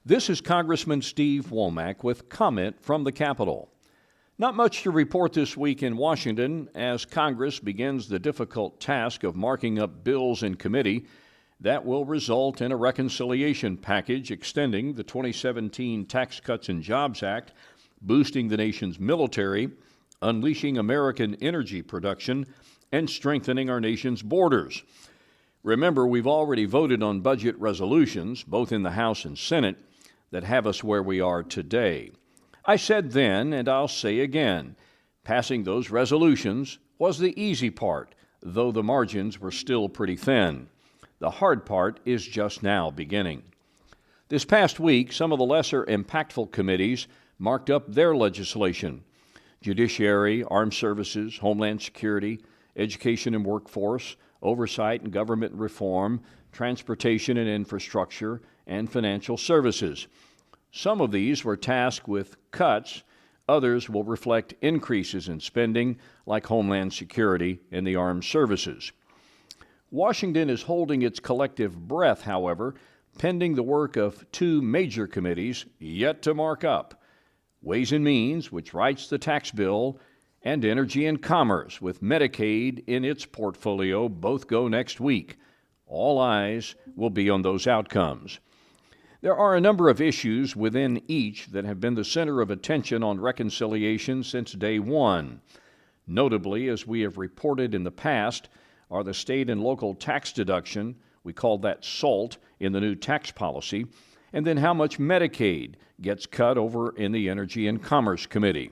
This is Congressman Steve Womack with comment from the Capitol. Not much to report this week in Washington as Congress begins the difficult task of marking up bills in committee that will result in a reconciliation package extending the 2017 Tax Cuts and Jobs Act, boosting the nation's military, unleashing American energy production, and strengthening our nation's borders. Remember, we've already voted on budget resolutions, both in the House and Senate, that have us where we are today. I said then, and I'll say again, passing those resolutions was the easy part, though the margins were still pretty thin. The hard part is just now beginning. This past week, some of the lesser impactful committees marked up their legislation. Judiciary, Armed Services, Homeland Security, Education and Workforce, Oversight and Government Reform, Transportation and Infrastructure, and Financial Services. Some of these were tasked with cuts. Others will reflect increases in spending, like Homeland Security and the Armed Services. Washington is holding its collective breath, however, pending the work of two major committees yet to mark up: Ways and Means, which writes the tax bill, and Energy and Commerce, with Medicaid in its portfolio. Both go next week. All eyes will be on those outcomes. There are a number of issues within each that have been the center of attention on reconciliation since day one. Notably, as we have reported in the past, are the state and local tax deduction, we call that SALT, in the new tax policy, and then how much Medicaid gets cut over in the Energy and Commerce Committee.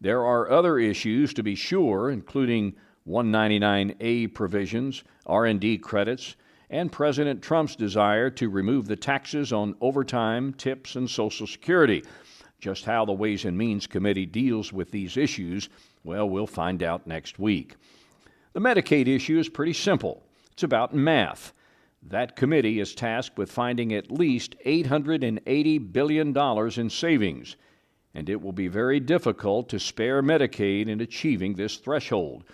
There are other issues to be sure, including 199A provisions, R&D credits, and President Trump's desire to remove the taxes on overtime, tips, and Social Security. Just how the Ways and Means Committee deals with these issues, well, we'll find out next week. The Medicaid issue is pretty simple. It's about math. That committee is tasked with finding at least $880 billion in savings, and it will be very difficult to spare Medicaid in achieving this threshold.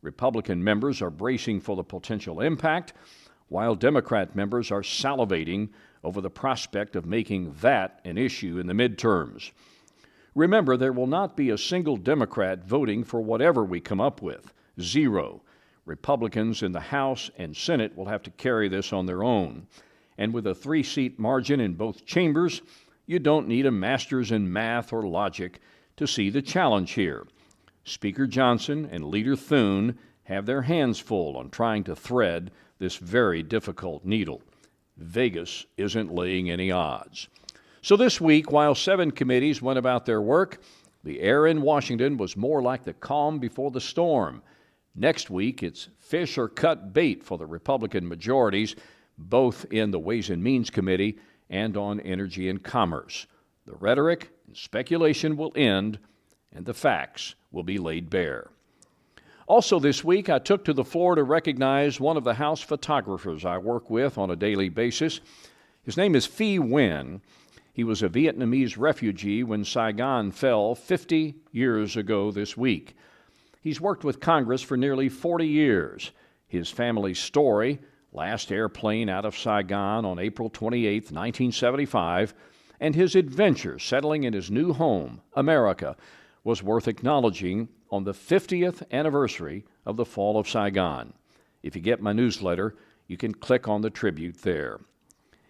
Republican members are bracing for the potential impact, while Democrat members are salivating over the prospect of making that an issue in the midterms. Remember, there will not be a single Democrat voting for whatever we come up with. Zero. Republicans in the House and Senate will have to carry this on their own. And with a 3-seat margin in both chambers, you don't need a master's in math or logic to see the challenge here. Speaker Johnson and Leader Thune have their hands full on trying to thread this very difficult needle. Vegas isn't laying any odds. So this week, while 7 committees went about their work, the air in Washington was more like the calm before the storm. Next week, it's fish or cut bait for the Republican majorities, both in the Ways and Means Committee and on Energy and Commerce. The rhetoric and speculation will end, and the facts will be laid bare. Also this week, I took to the floor to recognize one of the House photographers I work with on a daily basis. His name is Phi Nguyen. He was a Vietnamese refugee when Saigon fell 50 years ago this week. He's worked with Congress for nearly 40 years. His family's story, last airplane out of Saigon on April 28, 1975, and his adventure settling in his new home, America, was worth acknowledging on the 50th anniversary of the fall of Saigon. If you get my newsletter, you can click on the tribute there.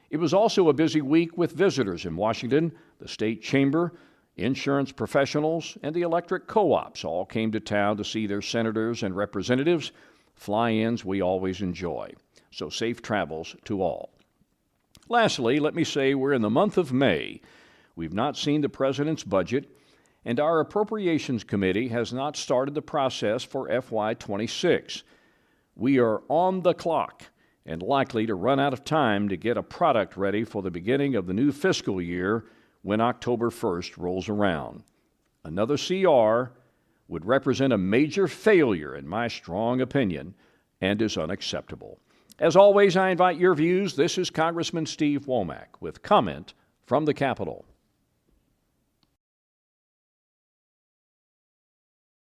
It was also a busy week with visitors in Washington. The state chamber, insurance professionals, and the electric co-ops all came to town to see their senators and representatives, fly-ins we always enjoy. So safe travels to all. Lastly, let me say we're in the month of May. We've not seen the president's budget, and our Appropriations Committee has not started the process for FY26. We are on the clock and likely to run out of time to get a product ready for the beginning of the new fiscal year when October 1st rolls around. Another CR would represent a major failure, in my strong opinion, and is unacceptable. As always, I invite your views. This is Congressman Steve Womack with comment from the Capitol.